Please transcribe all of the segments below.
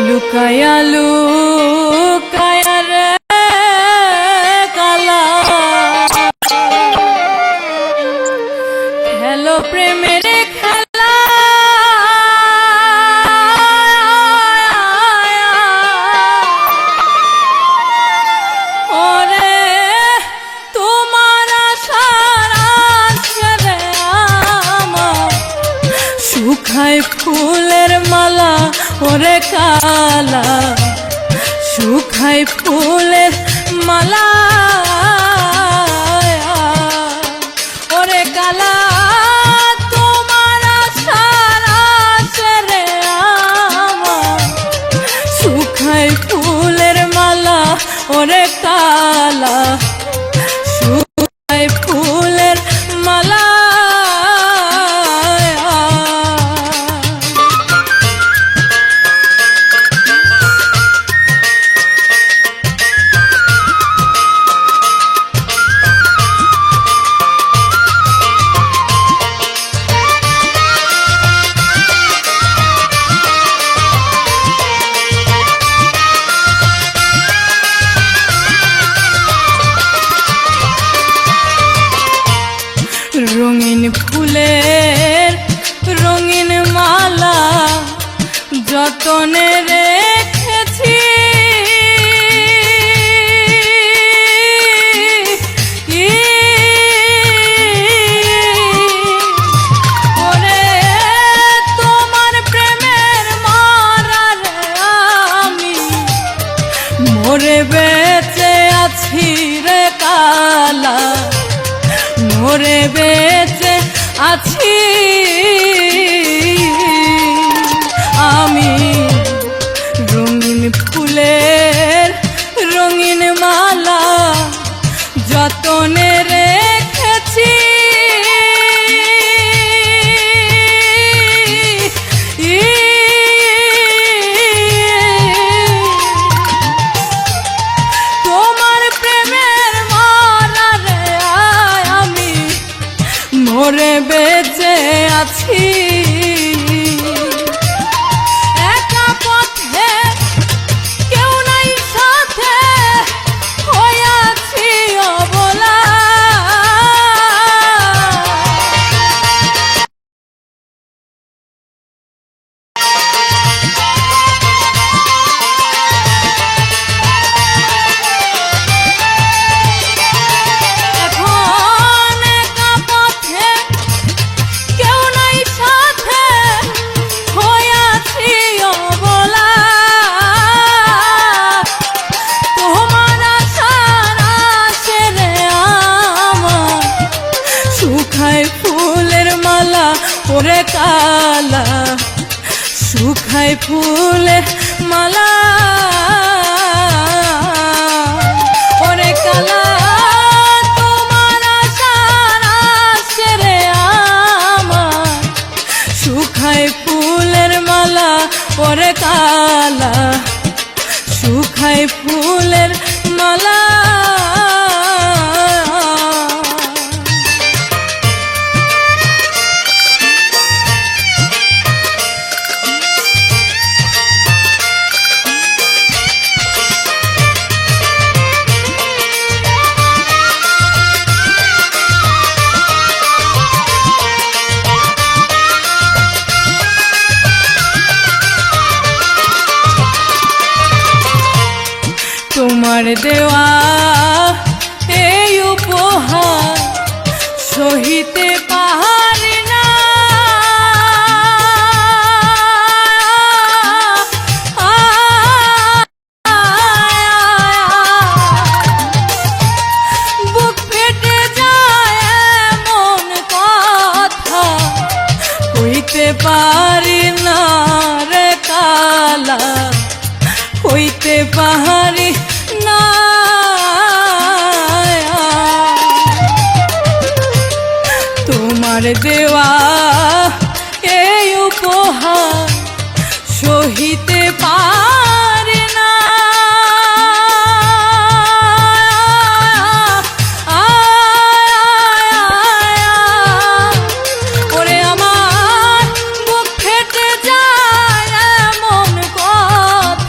লুকায়া লুকায়া রে কালা খেলো প্রেমের খেলা ওরে তোমার সারা ছেড়ে আমার শুকায় ফুলের মালা ওরে কালা শুকায় ফুলের মালা ওরে কালা তোমার সারা ছেড়ে আমার শুকায় ফুলের মালা ওরে কালা শুকায় ফুলের মালা রঙিন ফুলের রঙিন মালা যতনে রেখেছি ওরে তোমার প্রেমের মারারে আমি মরে বেঁচে আছি রে কালা মরে বেঁচে আছি আমি রঙিন ফুলের রঙিন মালা যতনে রেখেছি তোমার প্রেমের মারারে আমি মরে বেঁচে আছি একা পথে কেউ নাই সাথে হইয়াছি অবলা এখন একা পথে কেউ নাই সাথে হইয়াছি অবলা তোমার সারা ছেড়ে আমার শুকায় ফুলের মালা ওরে কালা শুকায় ফুলের মালা ওরে কালা তোমার সারা ছেড়ে আমার শুকায় ফুলের মালা ওরে কালা শুকায় ফুলের মালা তোমার দেওয়া এই উপহার সহিতে পারি না বুক ফেটে যায় এমন কথা হইতে পারি না রে কালা হইতে পারি না তোমার দেওয়া এই উপহার সহিতে পারি না ওরে আমার বুক ফেটে যায় এমন কথা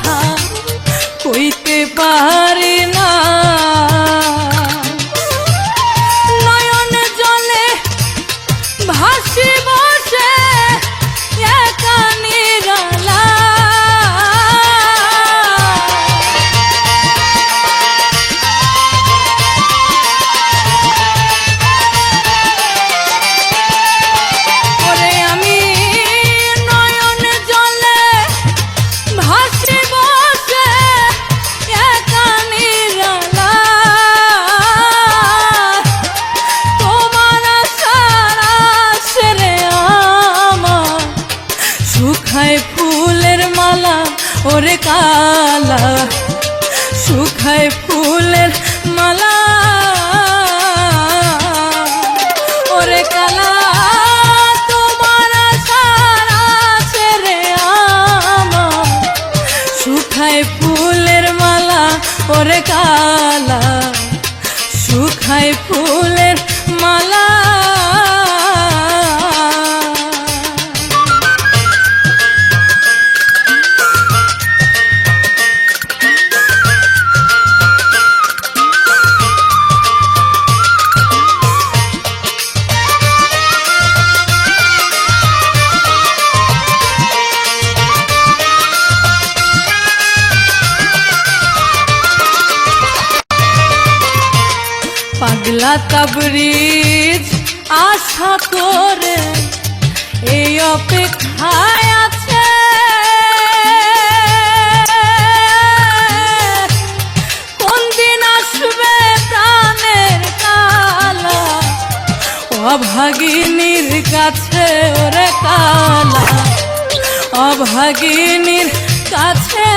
ওরে কালা শুকায় ফুলের মালা ওরে কালা তোমার সারা ছেড়ে আমার শুকায় ফুলের মালা ওরে কালা শুকায় ফুলের মালা পাগলা তাবরিজ আশা করে এই অপেক্ষায় আছে কোন দিন আসবে প্রাণের কালা অভাগিনীর কাছে ওরে কালা অভাগিনীর কাছে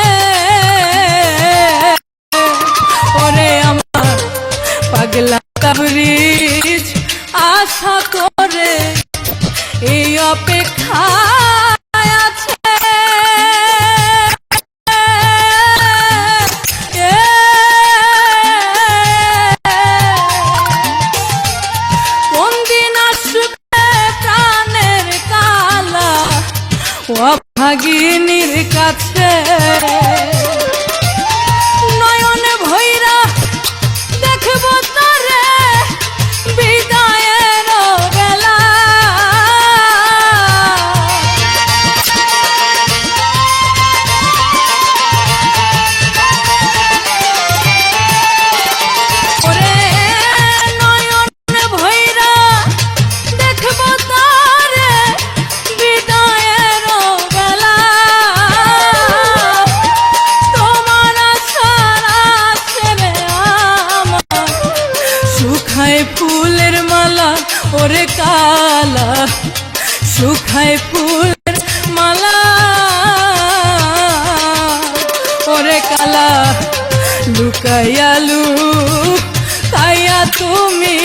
ওরে আমার পাগলা তাবরিজ আশা করে এই অপেক্ষায় আছে কোন দিন আসবে প্রাণের কালা অভাগিনীর কাছে নয়ন ভৈরা দেখব তারে বিদায়ের বেলা ওরে নয়ন ভৈরা দেখব তারে বিদায়ের বেলা তোমার সারা ছেড়ে আমার শুকায় ফুলের মালা ওরে কালা শুকায় ফুলের মালা ওরে কালা লুকাইয়া লুকাইয়া তুমি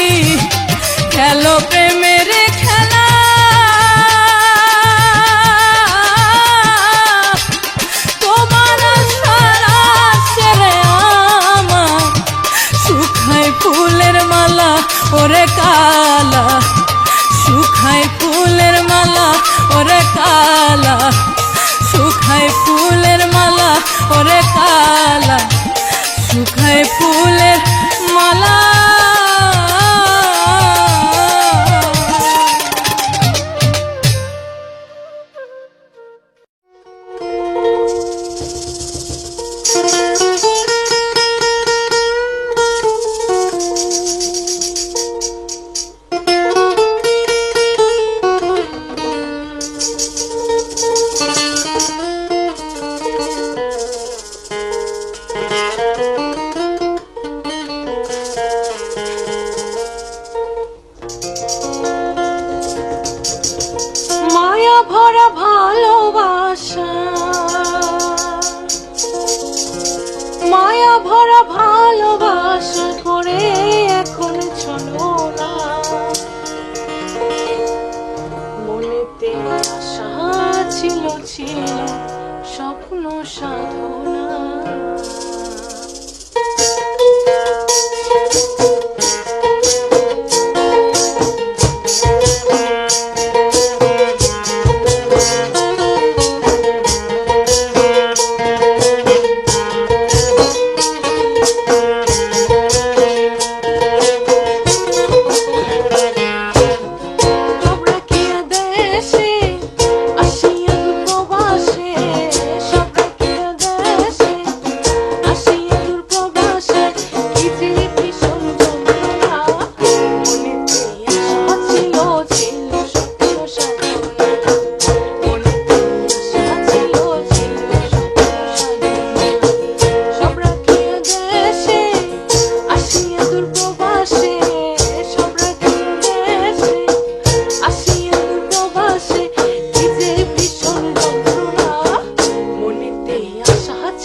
খেলো প্রেমের খেলা তোমার সারা ছেড়ে আমার শুকায় ফুলের মালা ওরে কালা শুকায় ফুলের মালা ওরে কালা শুকায় ফুলের মালা ওরে কালা শুকায় ফুলের মালা মায়া ভরা ভালোবাসা মায়া ভরা ভালোবাসা করে এখন চলো না মনেতে আশা ছিল ছিল স্বপ্ন সাধনা সব রাখিয়া দেশে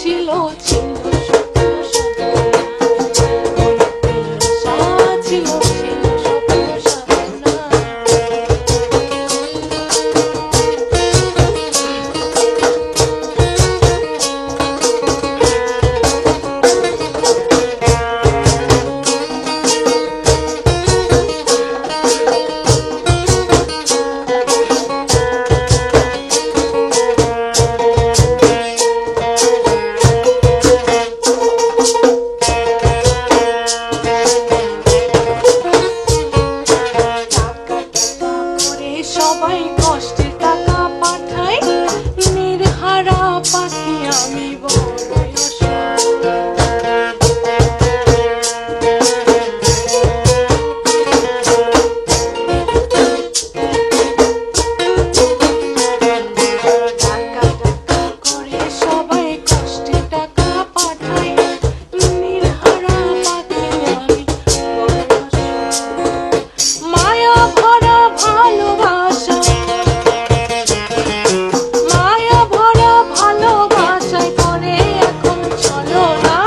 ছিল ছিল স্বপ্ন সাধনা, আশা ছিল ছিল স্বপ্ন সাধনা। সবাই কষ্টের টাকা পাঠায়, নির্হারা পাখি আমি বড়ই টাকা টাকা করে সবাই কষ্টের টাকা পাঠায়, নির্হারা পাখি আমি বড়ই মায়া ভরা ভালোবাসা, মায়া ভরা ভালোবাসায় করে এখন চলো না,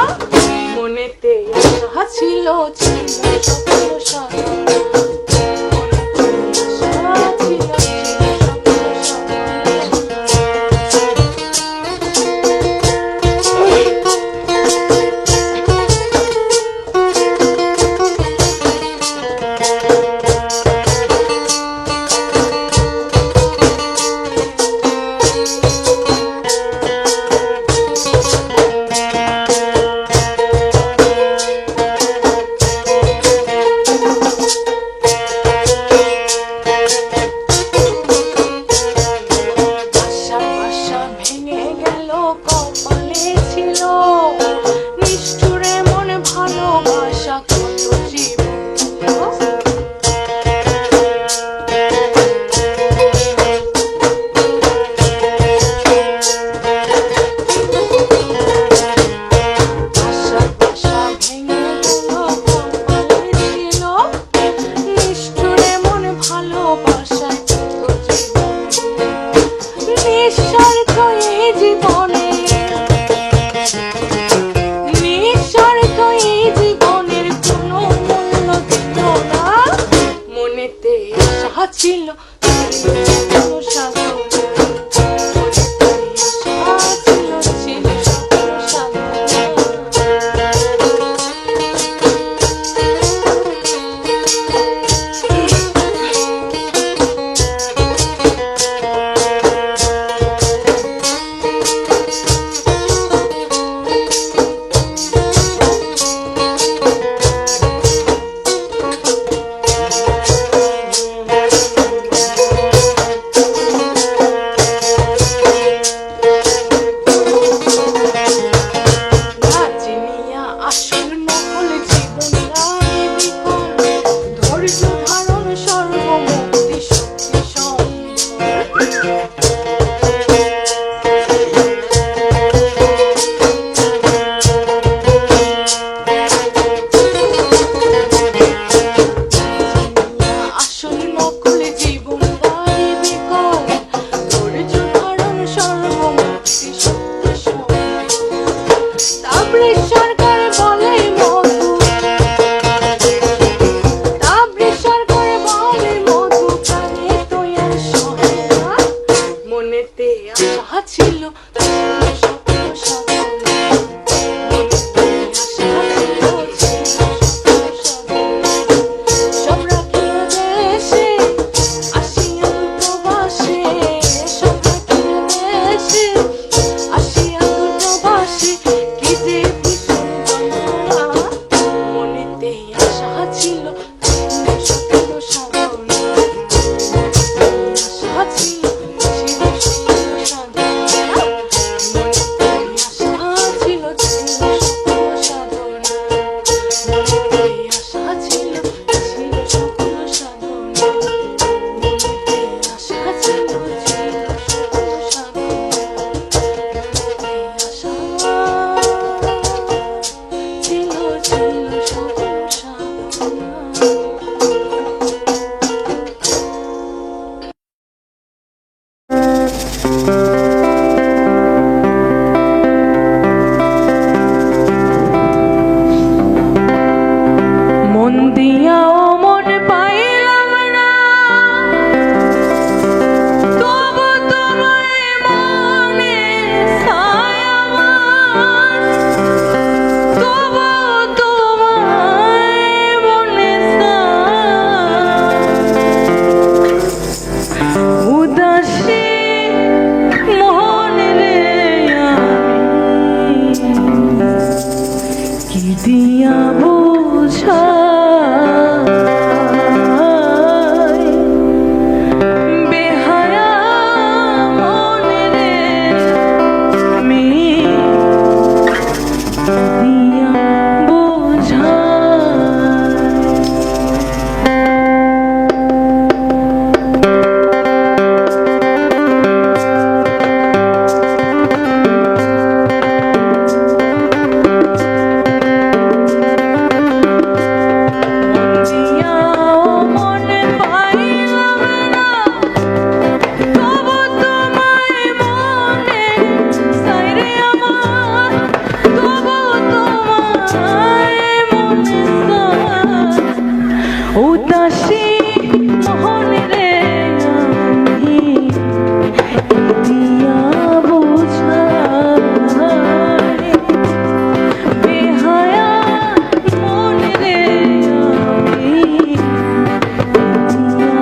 মনেতে আশা ছিল ছিল স্বপ্ন সাধনা, আশা ছিল ছিল স্বপ্ন কপালে ছিল নিষ্ঠুরে মনে ভালোবাসা কত জীবন আশা আশা ভেঙে গেল, কপালে ছিল নিষ্ঠুরে মনে ভালোবাসা কত জীবন নিঃস্বার্থ এই জীবনে, নিঃস্বার্থ এই জীবনের কোনো মূল্য দিল না, মনেতে আশা ছিল স্বপ্ন সাধনা, আশা ছিল ছিল স্বপ্ন সাধনা। আসল নকল জীবন রায় বিকল, ধৈর্য ধারণ সর্বমুক্তি শক্তি আসল নকল জীবন রায় বিকল, ধৈর্য ধারণ সর্বমুক্তি শক্তি তারপরে সরকার বলে মধু, তারপরে সরকার বলে মধু প্রাণে তো আর সহে না, মনেতে আশা ছিল স্বপ্ন সাধনা, মনেতে আশা ছিল স্বপ্ন সাধনা। সব রাখিয়া দেশে আসিয়া প্রবাসে, সব রাখিয়া দেশে আসিয়া প্রবাসে, কি যে ভীষণ দিয়া বুঝাই বেহায়া মনে রে আমি দিয়া বুঝাই। উদাসী মনে রে আমি দিয়া বুঝাই বেহায়া মনে রে আমি দিয়া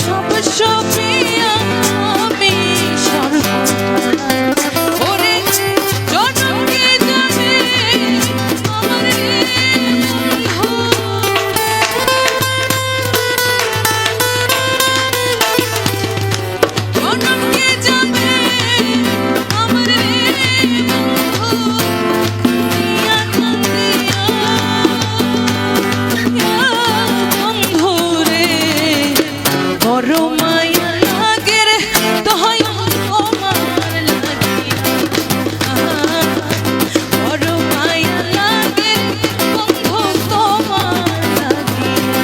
সব সপিয়া আমি সর্বহারা ওরে জনকে জানে আমার বন্ধু জনকে জানে আমার বন্ধু রে বড় মায়া লাগে রে দয়া তোমার লাগিয়া বড় মায়া লাগে বন্ধু তোমার লাগিয়া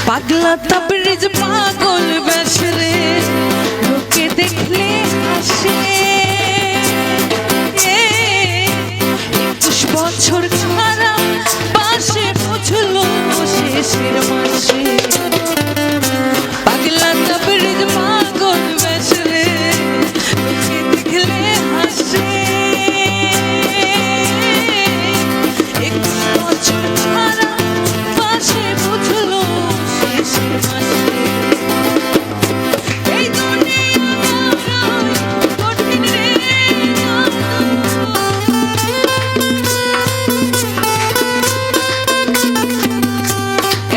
পাগলা তাবরিজ পাগল বেশরে লোকে দেখলে হাসে 21 বছর ছাড়া পাশে বুঝলো শেষের মাসে পাগলা তাবরিজ পাগল বেশরে লোকে দেখলে হাসে 21 বছর ছাড়া পাশে বুঝলো এই দুনিয়া কঠিন রে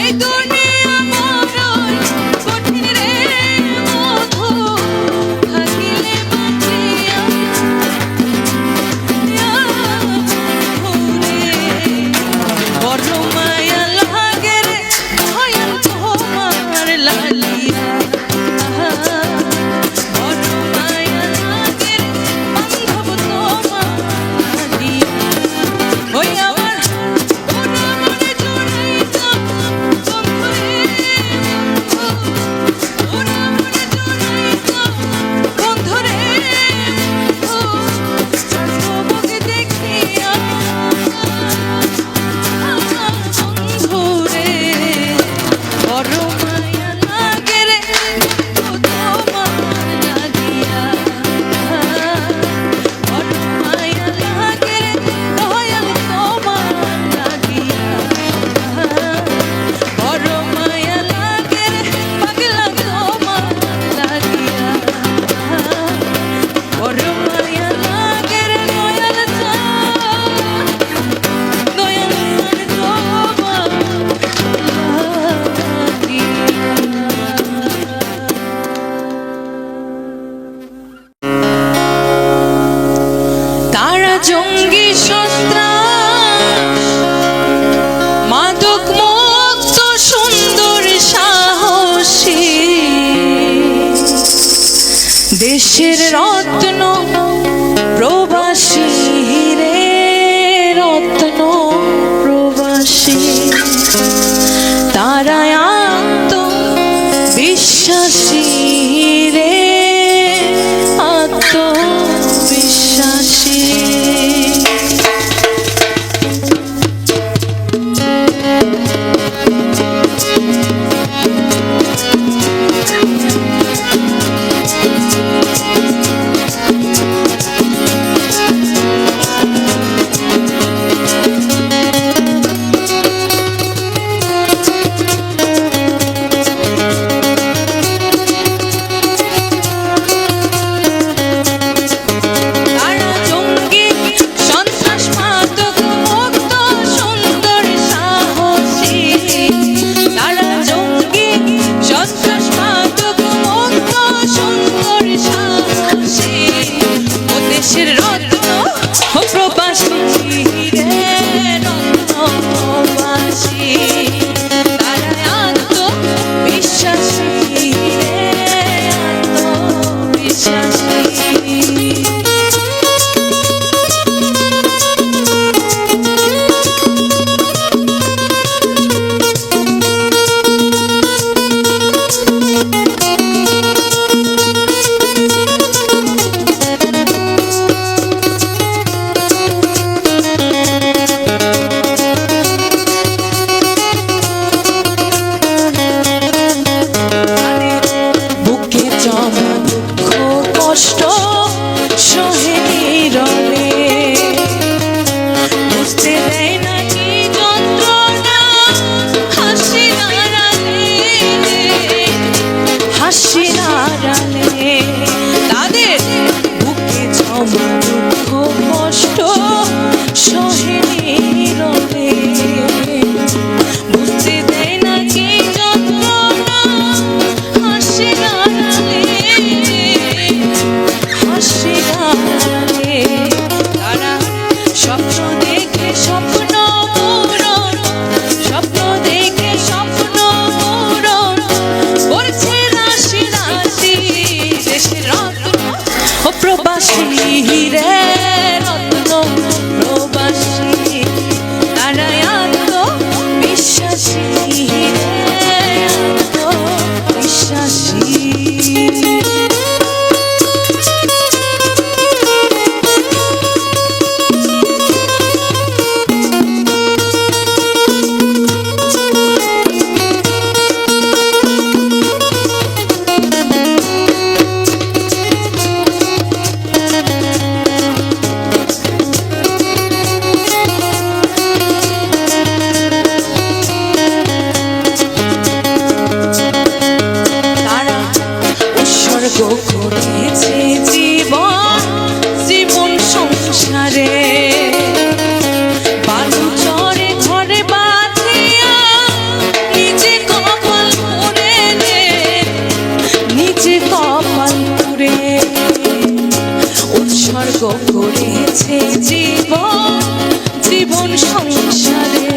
এই দুনিয়া কঠিন রে মধু থাকিলে বাঁচিয়া বড় মায়া লাগে রে দয়াল তোমার লাগিয়া বড় মায়া লাগে রে বান্ধব তোমার লাগিয়া ওই আমার ওরা মনে জড়াইতা বন্ধু রে ওরা মনে জড়াইতা বন্ধু রে সর্বভোগ দেখিয়া বন্ধু রে বড় মায়া লাগে রে তোমার লাগিয়া বড় মায়া লাগে রে দয়াল তোমার লাগিয়া বড় মায়া লাগে রে পাগলা তোমার লাগিয়া বড় মায়া লাগে রে দয়াল তোমার তারা জঙ্গি সন্ত্রাস মাদক মুক্ত সুন্দর সাহসী দেশের রত্ন প্রবাসী রে রত্ন প্রবাসী তারা আত্মবিশ্বাসী রে আত্মবিশ্বাসী তারা জঙ্গি জমা দুঃখ কষ্ট সহে নীরবে, বুঝতে দেয় না কি যন্ত্রণা হাসির আড়ালে, হাসির আড়ালে তাদের বুকে জমা দুঃখ কষ্ট সহে নীরবে, বুঝতে দেয় না কি যন্ত্রণা হাসির আড়ালে, হাসির আড়ালে তারা স্বপ্ন দেখে স্বপ্ন পূরণ, স্বপ্ন দেখে স্বপ্ন পূরণ করছে রাশি রাশি দেশের রত্ন ও প্রবাসী রে, রত্ন প্রবাসী তারা আত্মবিশ্বাসী রে, আত্মবিশ্বাসী। করেছে জীবন জীবন সংসারে, বালু চরে ঘরে বাঁধিয়া নিজে কপাল পুড়ে, নিজে কপাল পুড়ে উৎসর্গ করেছে জীবন জীবন সংসারে,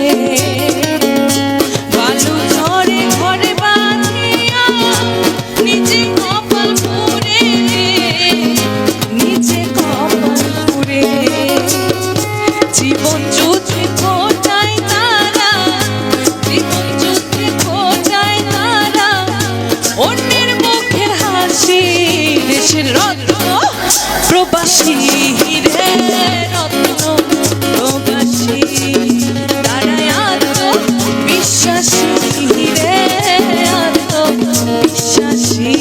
বালু চরে ঘরে বাঁধিয়া নিজে কপাল পুড়ে, নিজে কপাল পুড়ে জীবন যুদ্ধে খোঁজায় তারা, জীবন যুদ্ধে খোঁজায় তারা অন্যের মুখের হাসি, দেশের রত্ন প্রবাসী রে, রত্ন প্রবাসী তারা আত্মবিশ্বাসী রে, আত্মবিশ্বাসী।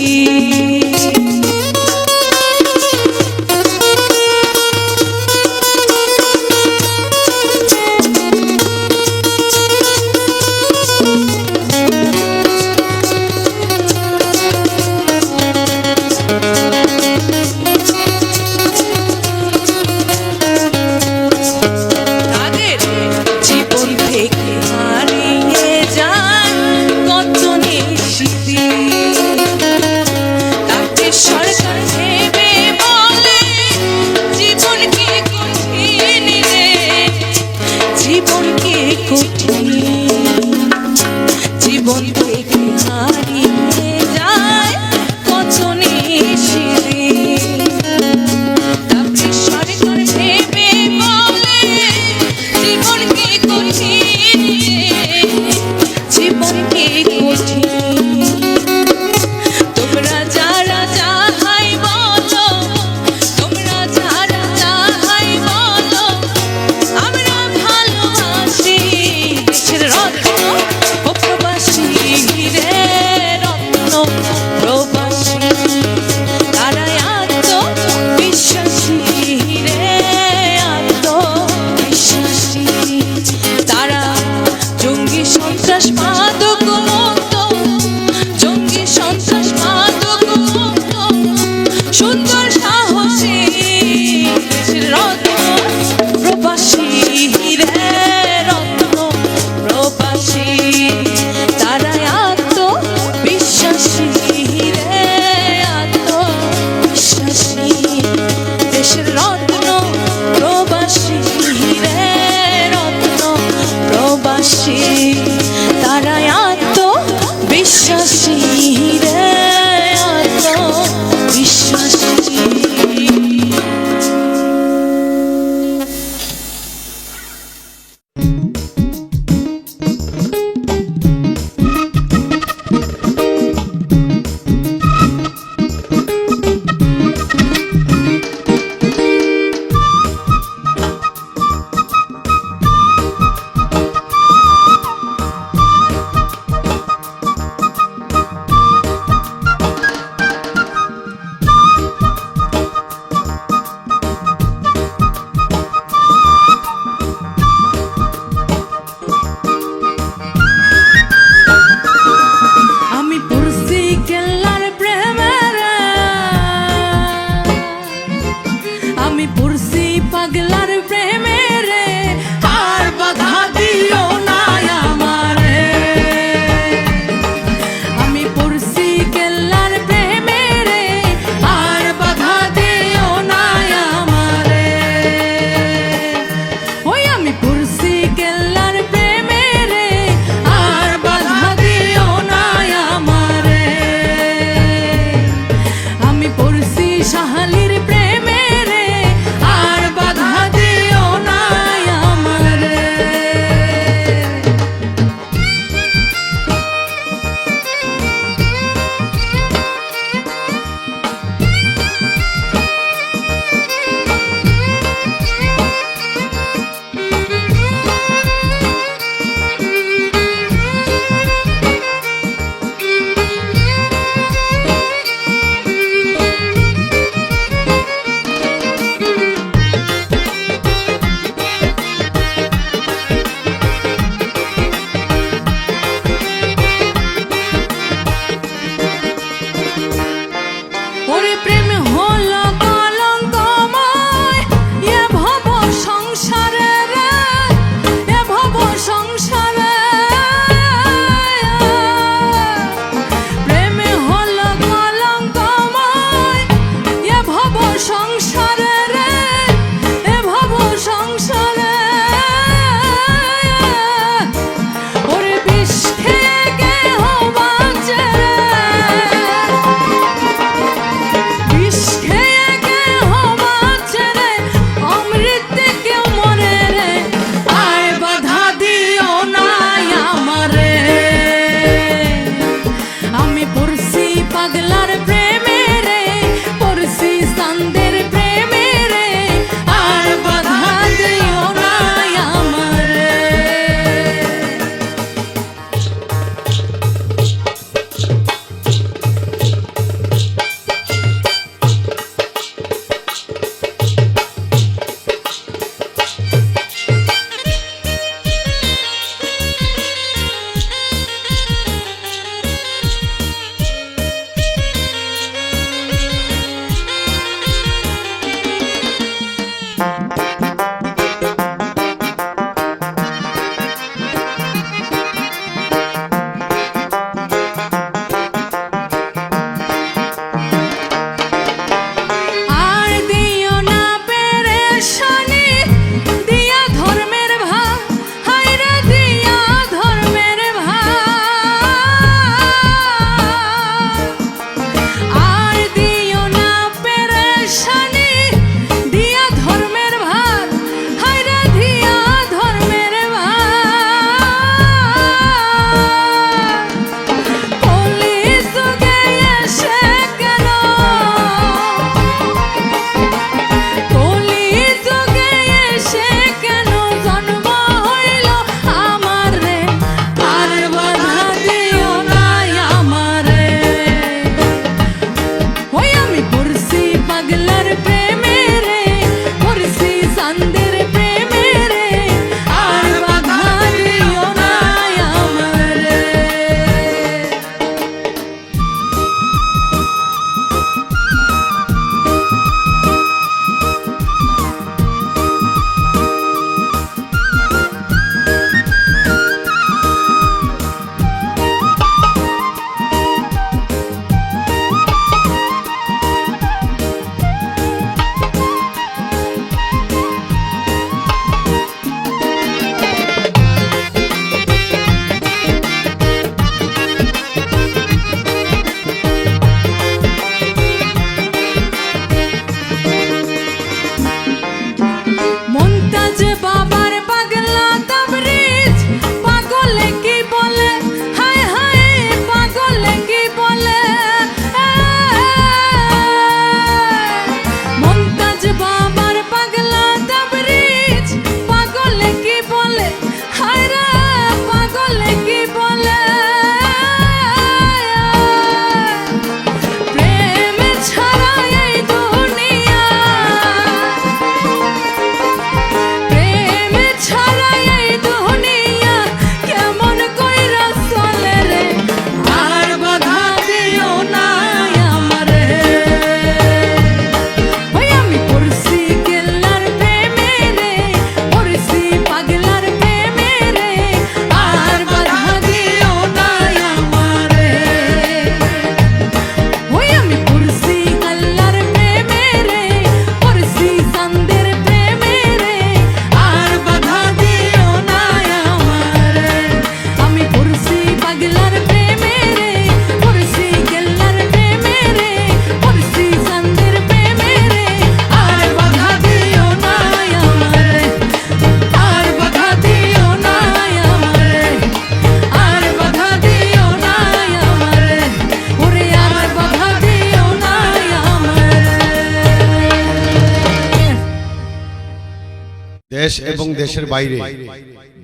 দেশ এবং দেশের বাইরে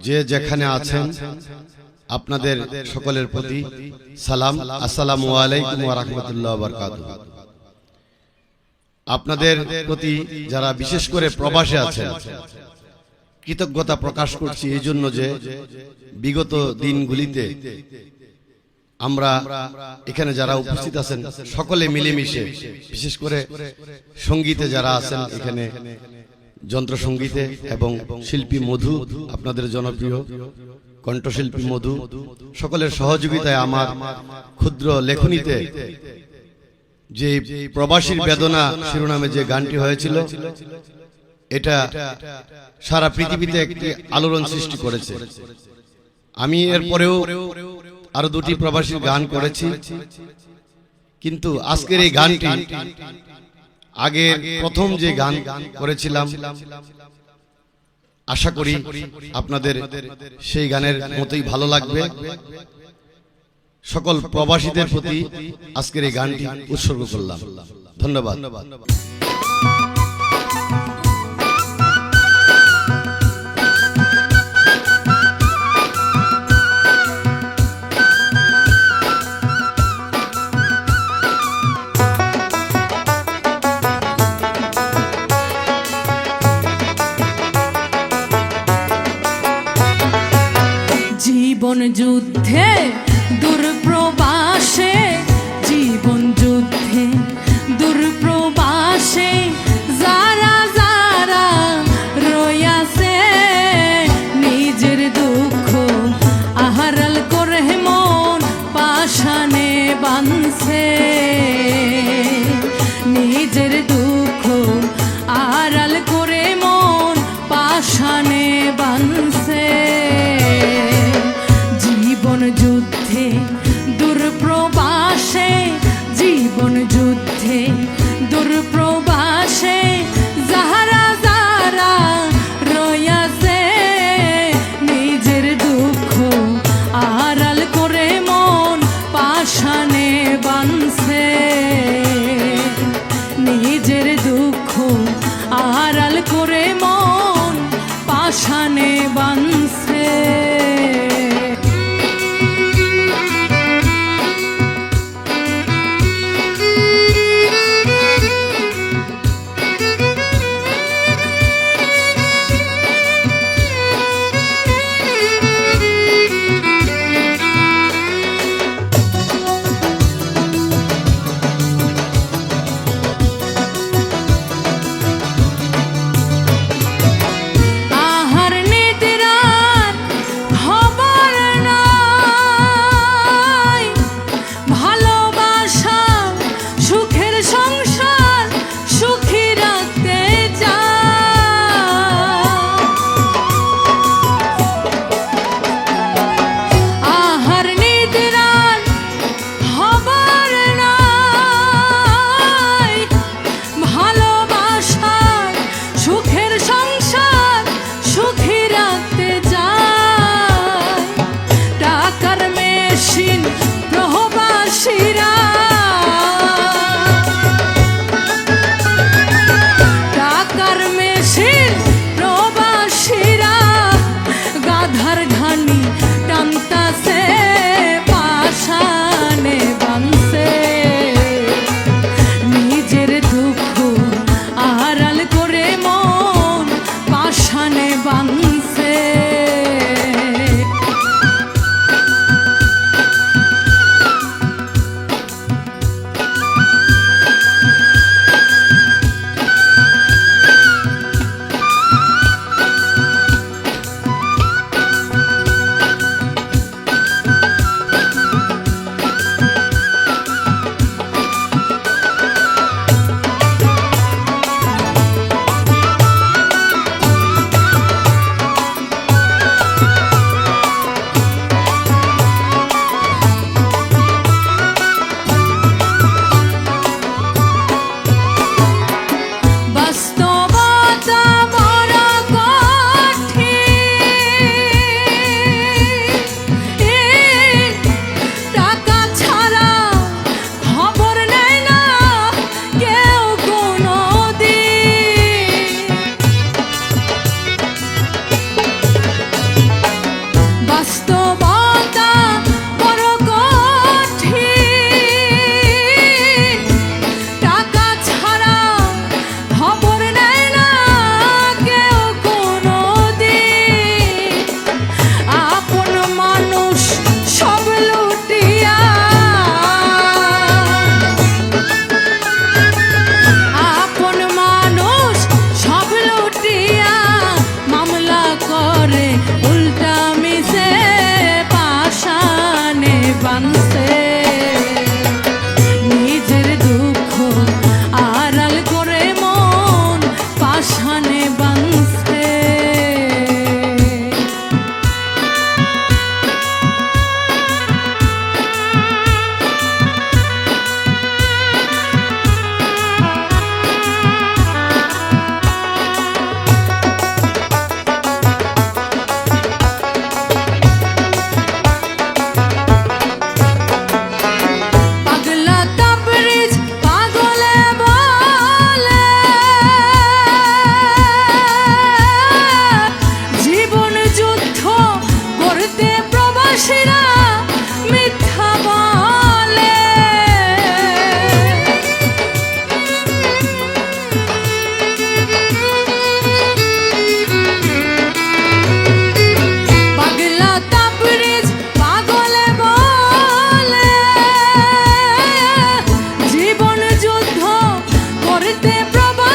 যে যেখানে আছেন আপনাদের সকলের প্রতি সালাম, আসসালামু আলাইকুম ওয়া রাহমাতুল্লাহি ওয়া বারাকাতুহু। আপনাদের প্রতি যারা বিশেষ করে প্রবাসে আছেন কৃতজ্ঞতা প্রকাশ করছি এই জন্য যে বিগত দিনগুলিতে আমরা এখানে যারা উপস্থিত আছেন সকলে মিলেমিশে, বিশেষ করে সঙ্গীতে যারা আছেন এখানে যন্ত্র সঙ্গীতে এবং শিল্পী মধু, আপনাদের জনপ্রিয় কণ্ঠশিল্পী মধু, সকলের সহযোগিতায় আমার ক্ষুদ্র লেখনীতে যে প্রবাসীর বেদনা শিরোনামে যে গানটি হয়েছিল এটা সারা পৃথিবীতে একটি আলোড়ন সৃষ্টি করেছে। আমি এরপরেও আরো দুটি প্রবাসীর গান করেছি, কিন্তু আজকের এই গানটি আগে প্রথম যে গান করেছিলাম আশা করি আপনাদের সেই গানের মতোই ভালো লাগবে। সকল প্রবাসীদের প্রতি আজকের এই গানটি উৎসর্গ করলাম। ধন্যবাদ। জীবন যুদ্ধে দূরপ্রবাসে, জীবন যুদ্ধে দূরপ্রবাসে যারা যারা রয়াছে, নিজের দুঃখ আহারাল করে মন পাশানে বাঁধছে, নিজের দুঃখ আড়াল করে মন পাশানে বাঁধছে। জীবন যুদ্ধে দূরপ্রবাসে, জীবন যুদ্ধে দূরপ্রবাসে যারা যারা রয়াছে, নিজের দুঃখ আড়াল করে মন পাশানে বাঁধছে, নিজের দুঃখ আড়াল করে মন পাশানে বাঁধছে।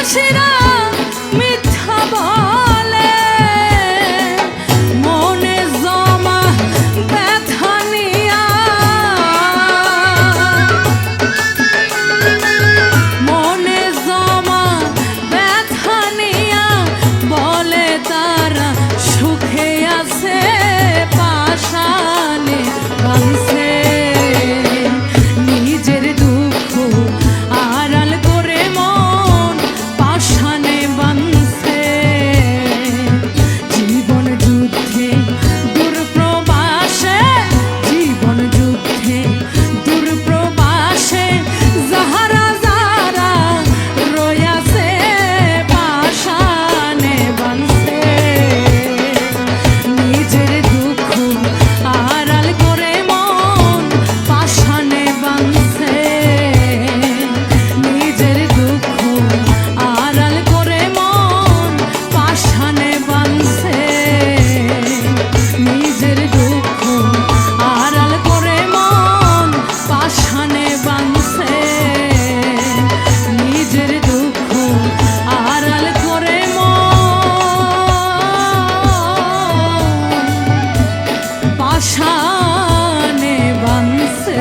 দোষীরা মিথ্যা বলে মনে জমা ব্যথা নিয়া মনে জমা ব্যথা নিয়া বলে তারা সুখে আছে পাশানে বাঁধছে নিজের দুঃখ আড়াল করে মন পাশানে বাঁধছে জীবন যুদ্ধে দূরপ্রবাসে জীবন যুদ্ধে দূরপ্রবাসে যাহারা যারা রয়াছে পাশানে বাঁধছে নিজের দুঃখ আড়াল করে মন পাশানে বাঁধছে নিজের দুঃখ আড়াল করে মন পাশানে বাঁধছে নিজের দুঃখ আড়াল করে মন পাশানে বাঁধছে নিজের দুঃখ আড়াল করে মন পাশানে বাঁধছে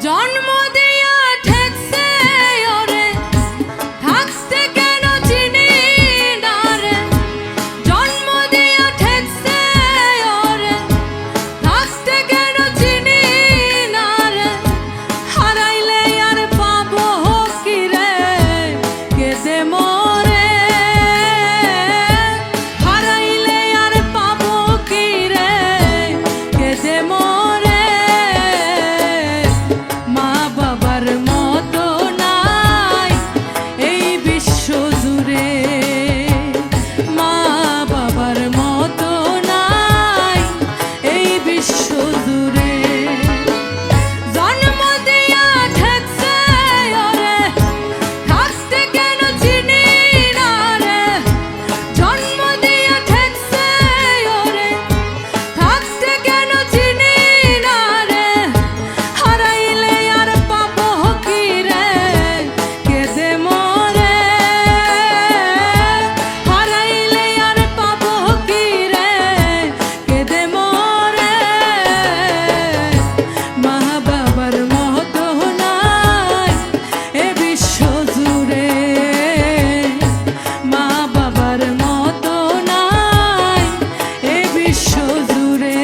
জন্ম দিয়া ঠেকছে ওরে থাকতে কেন চিনি না রে জন্ম দিয়া ঠেকছে ওরে থাকতে কেন চিনি না রে হারাইলে আর পাবো কি রে কেঁদে মরে হারাইলে আর পাবো কি রে কেঁদে মরে মা বাবার মতো নাই এই বিশ্ব জুড়ে মা বাবার মতো নাই এই বিশ্ব জুড়ে জন্ম দিয়া ঠেকছে ওরে থাকতে কেন চিনি না রে জন্ম দিয়া ঠেকছে ওরে থাকতে কেন চিনি না রে হারাইলে আর পাবো কি রে কেঁদে মরে হারাইলে আর পাবো কি রে কেঁদে মরে মা বাবার মতো নাই এ বিশ্ব জুড়ে মা বাবার মতো নাই এ বিশ্ব জুড়ে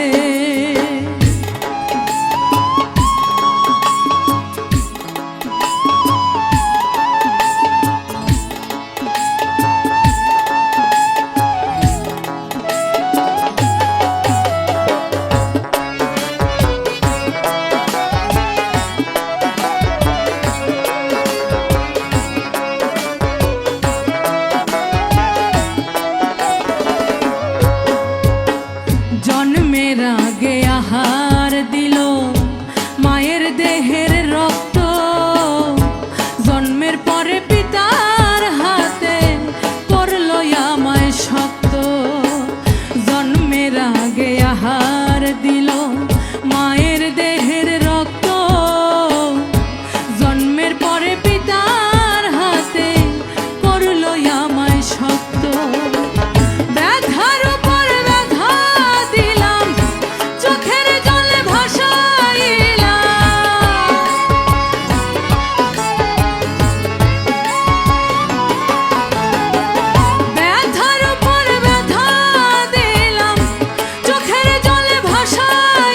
জন্মের আগে আহার দিল মায়ের দেহের রক্ত জন্মের পরে পিতার হাতে করলো আমায় শক্ত জন্মের আগে আহার দিল মায়ের দেহের রক্ত জন্মের পরে পিতার হাতে করলো আমায় শক্ত ব্যথার উপর ব্যথা দিলাম চোখের জলে ভাসাইলাম ব্যথার উপর ব্যথা দিলাম চোখের জলে ভাসাইলাম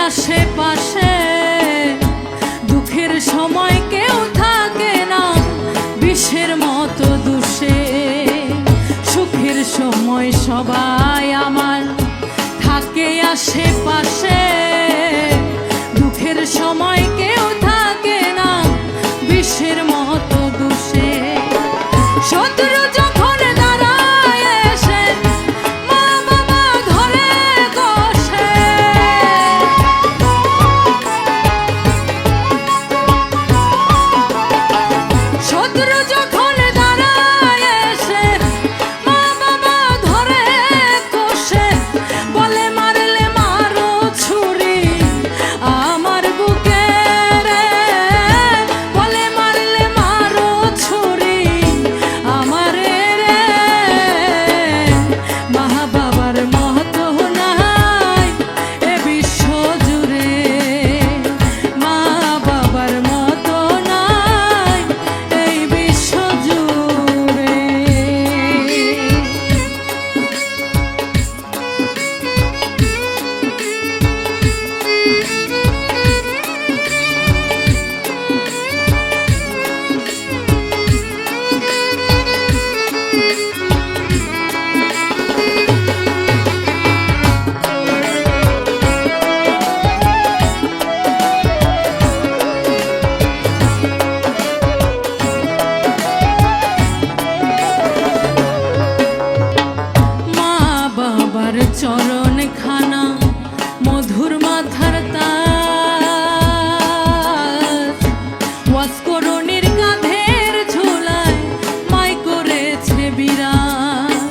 আশেপাশে, দুঃখের সময় কেউ থাকে না বিষের মতো দুষে, সুখের সময় সবাই আমার থাকে আশেপাশে, দুঃখের সময় কেউ থাকে না বিষের মতো দুষে। শত্রু যখন দাঁড়ায় এসে মা বাবা ধরে কষে, শত্রু যখন দাঁড়ায় এসে মা বাবা ধরে কষে, বলে মারলে মারো ছুরি আমার বুকে রে, বলে মারলে মারো ছুরি আমার রে, মা বাবার মতো নাই এ বিশ্ব জুড়ে, মা বাবার মতো নাই এই বিশ্ব জুড়ে। মা বাবার চরণ খানা মধুর মাথার তাজ, ওয়াসকরণীর কাঁধের ঝোলায় মাই করেছে বিরাজ,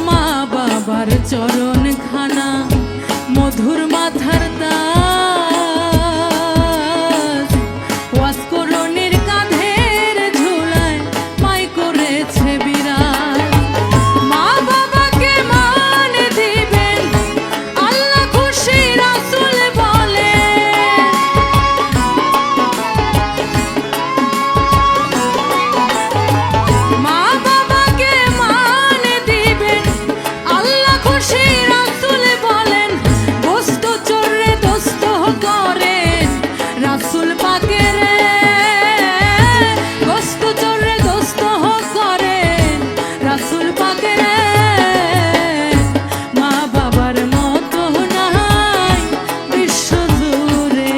মা বাবার চরণ খানা মধুর মাথার তাজ, ওয়াসকরণীর কাঁধের ঝোলায় মাই করেছে বিরাজ। মা বাবাকে মান দিবেন আল্লাহ খুশি রাসূল বলে, মা বাবাকে মান দিবেন আল্লাহ খুশি রাসূল বলেন, দোস্ত চোরে দোস্ত করেন রাসূল পাকের, দোস্ত চোরে দোস্ত করেন রাসূল পাকের, মা বাবার মতো নাই বিশ্ব জুড়ে,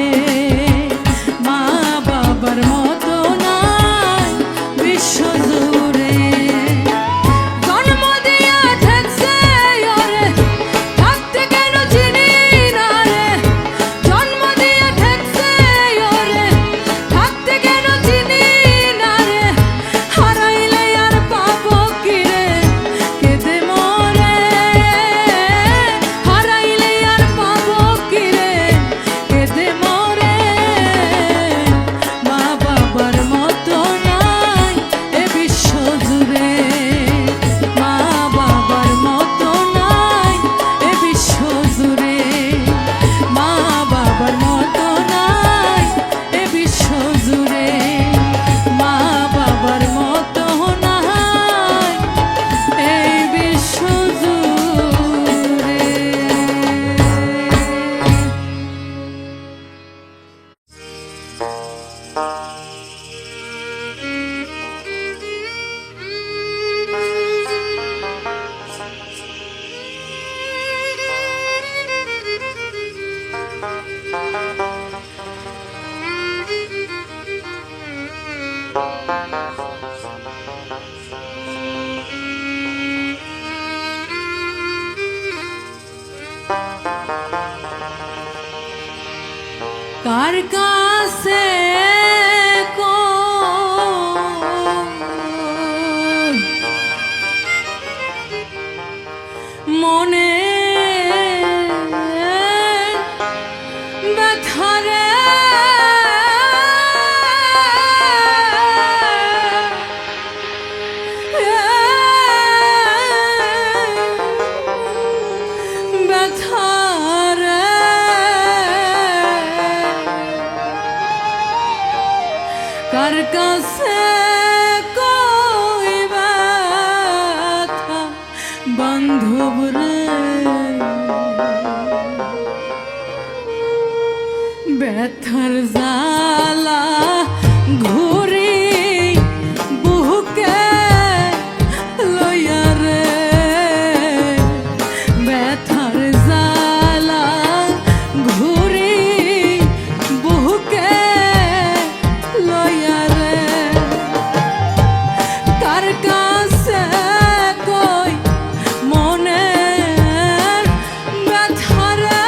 মা বাবার মতো নাই বিশ্ব জুড়ে। জন্ম দিয়া ঠেকছে ওরে থাকতে কেন চিনি না রে, জন্ম দিয়া ঠেকছে ওরে থাকতে কেন চিনি না রে, হারাইলে আর পাবো কি রে কেঁদে মরে, হারাইলে আর পাবো কি রে কেঁদে মরে, মা বাবার মতো নাই এ বিশ্ব জুড়ে, মা বাবার মতো নাই এ বিশ্ব জুড়ে, মা বাবার মতো নাই এ বিশ্ব জুড়ে, মা বাবার মতো নাই এই বিশ্ব জুড়ে। কার কাছে মনে ব্যথারে ব্যথারে কার কাছে কই ব্যথা বান্ধব রে, ব্যথার জ্বালা ঘুরি বুকে লইয়া রে, ব্যথার জ্বালা ঘুরি বুকে লইয়া রে, কার কাছে কই মনের ব্যথা রে,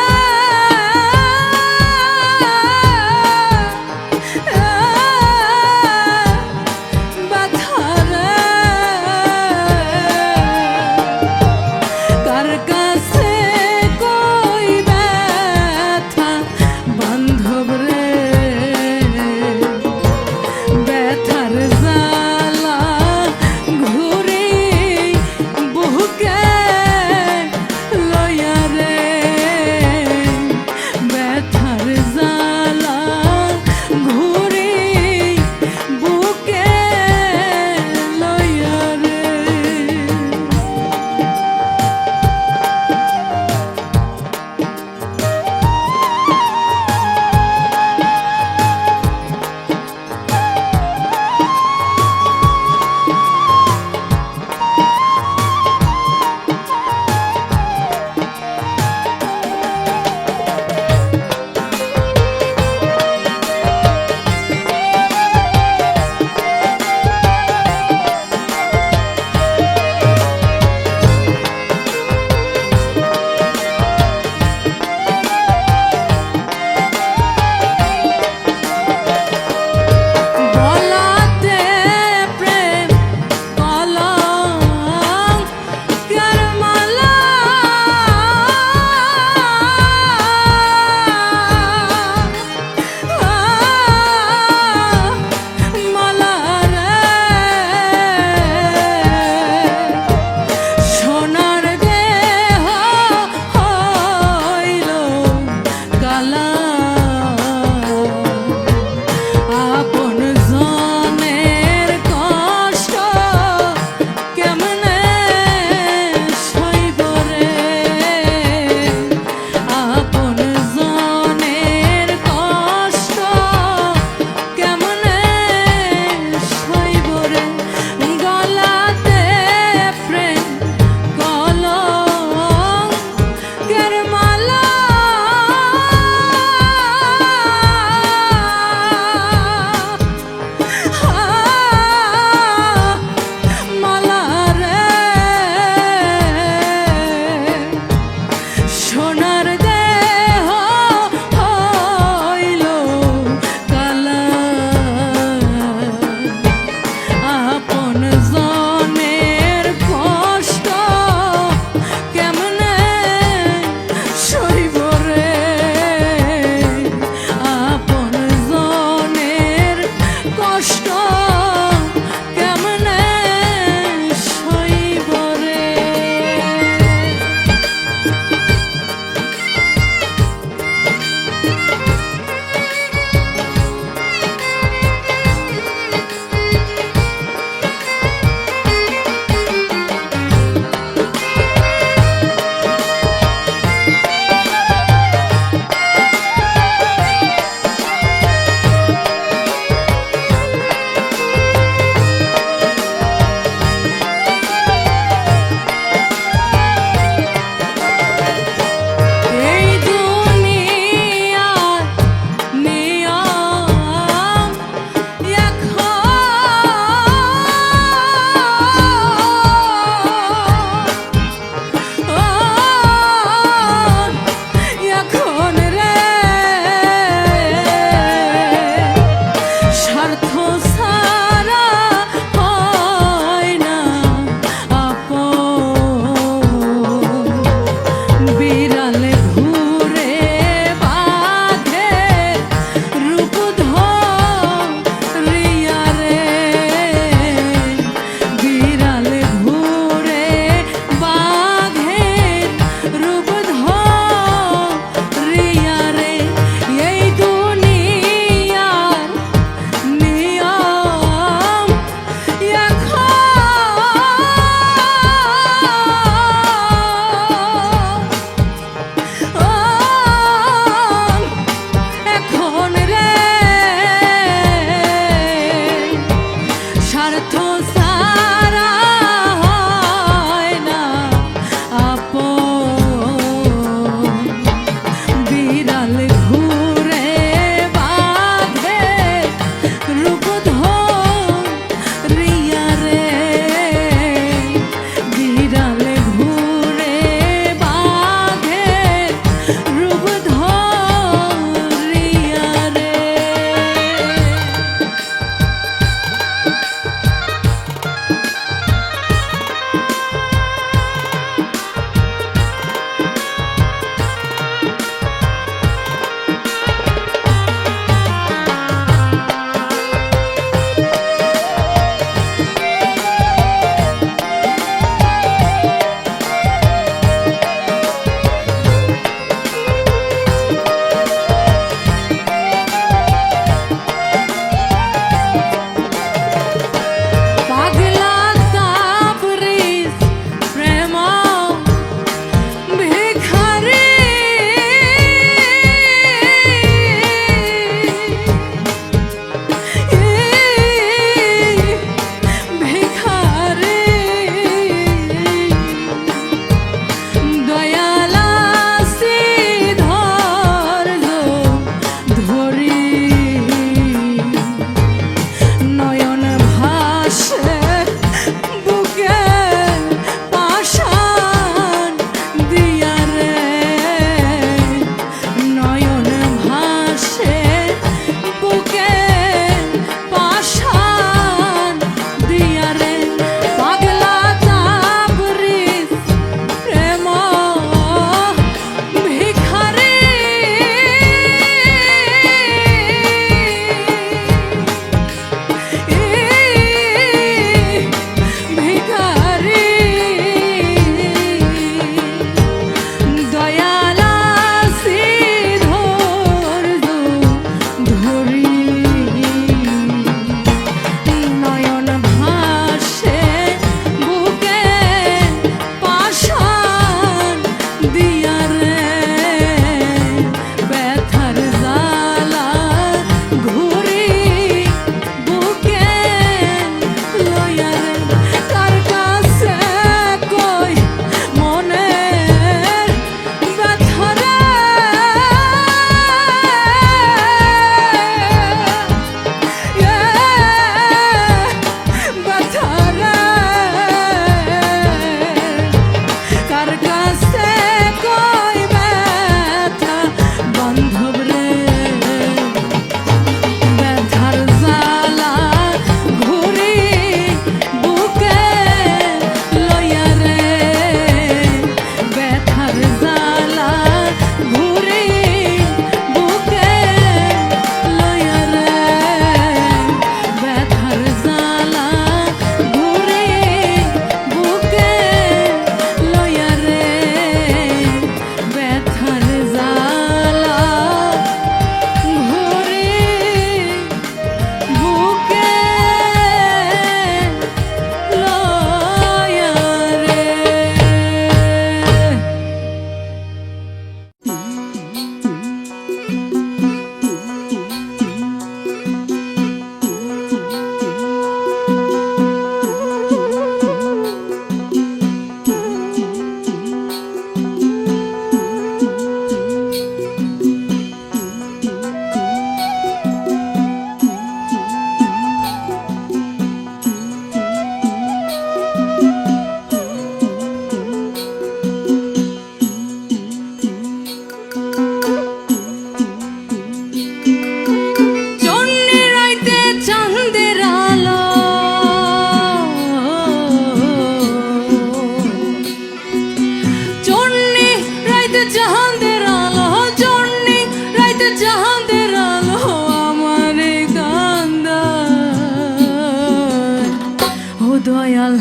দয়াল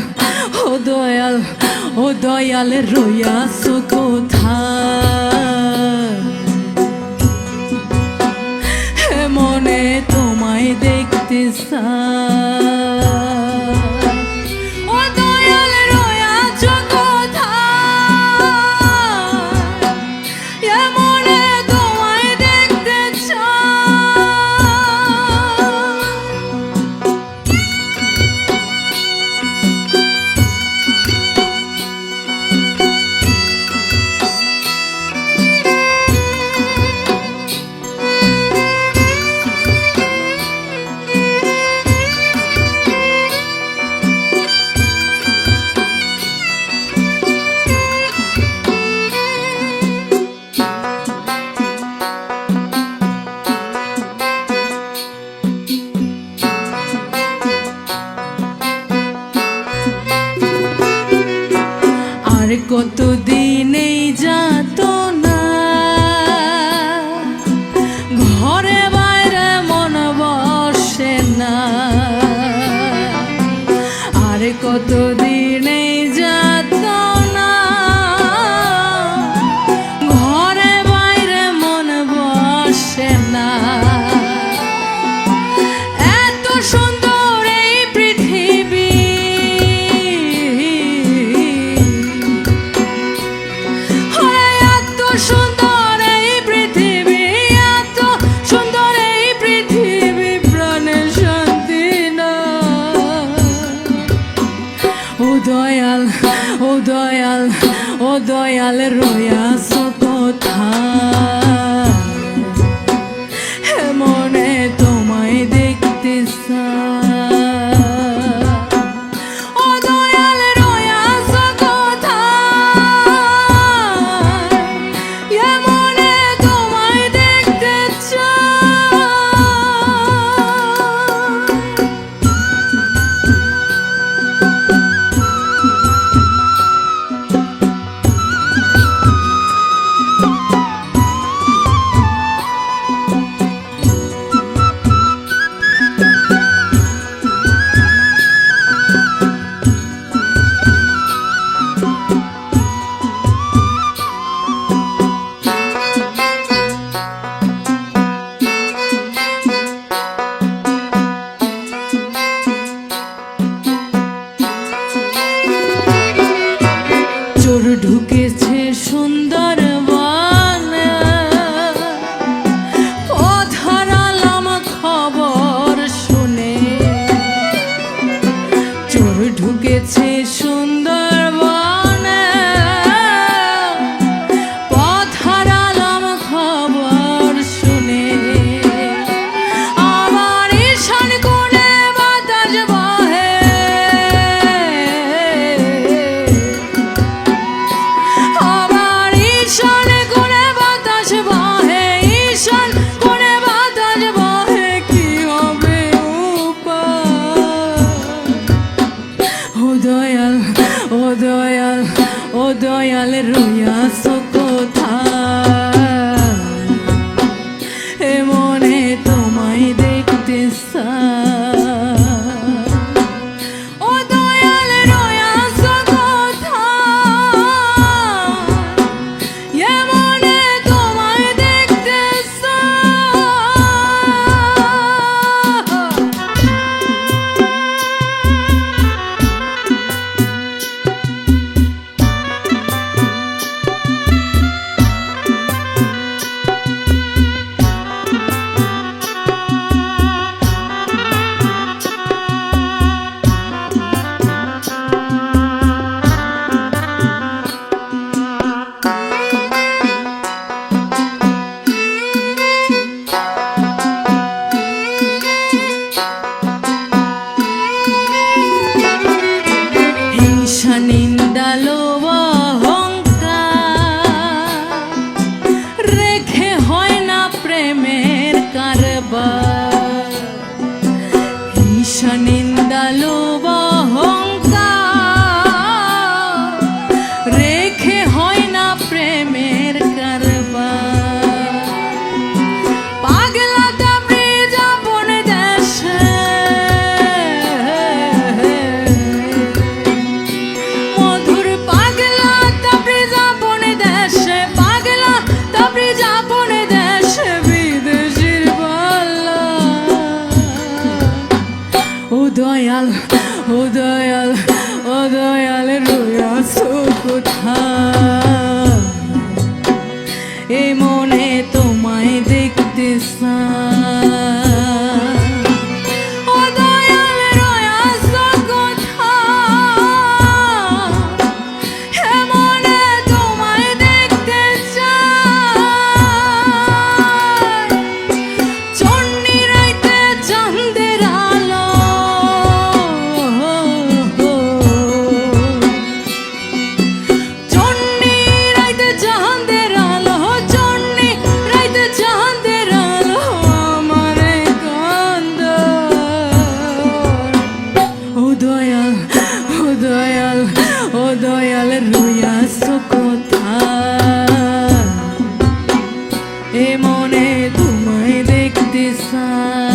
ও দয়াল ও দয়াল রইয়াছো কোথায় মনে তোমায় দেখতে চাই ও দয়াল রইয়াছো কোথায় মনে তোমায় দেখতে আর কতদিন এই যাতনা ঘরে বাইরে মন বসে না আর কতদিন এই যাতনা ঘরে বাইরে মন বসে না এত সুন্দর এই পৃথিবী সুন্দর এই পৃথিবী এত সুন্দর এই পৃথিবী প্রাণে শান্তি না ও দয়াল ও দয়াল ও দয়াল রইয়াছো কোথায় মনে তোমায় দেখতে চাই ও দয়াল রইয়াছো কোথায় মনে তোমায় দেখতে চাই চোর ঢুকেছে সুন্দরবন পথ হারালাম খবর শুনে চোর ঢুকেছে সুন্দরবন পথ হারালাম খবর শুনে আমার ঈশান কোণে বাতাস বহে আমার ঈশান কোণে বাতাস বহে ঈশান কোণে বাতাস বহে কি হবে উপায় ও দয়াল ও দয়াল ও দয়াল রইয়াছো কোথায় মনে তোমায় দেখতে চাই ও দয়াল রইয়াছো কোথায় মনে তোমায় দেখতে হিংসা নিন্দা লোভ অহংকার রেখে হয় না প্রেমের কারবার হিংসা নিন্দা লোভ অহংকার রেখে হয় না প্রেমের কারবার পাগলা দাবি যাপন দেশে দয়াল ও দয়াল ও দয়াল রয়াছো কোথায় এই মনে তোমায় দেখতে চায় ও দয়াল রয়াছো কোথায় এই মনে তোমায় দেখতে চায় চন্ডী রাইতে চাঁদের আলো চন্ডী রাইতে চাঁদের আলো চন্ডী রাইতে চাঁদের আলো আমারে কান্দ ও দয়াল ও দয়াল ও দয়াল রয়াছো কোথায় এ মনে তোমায় দেখতে চায়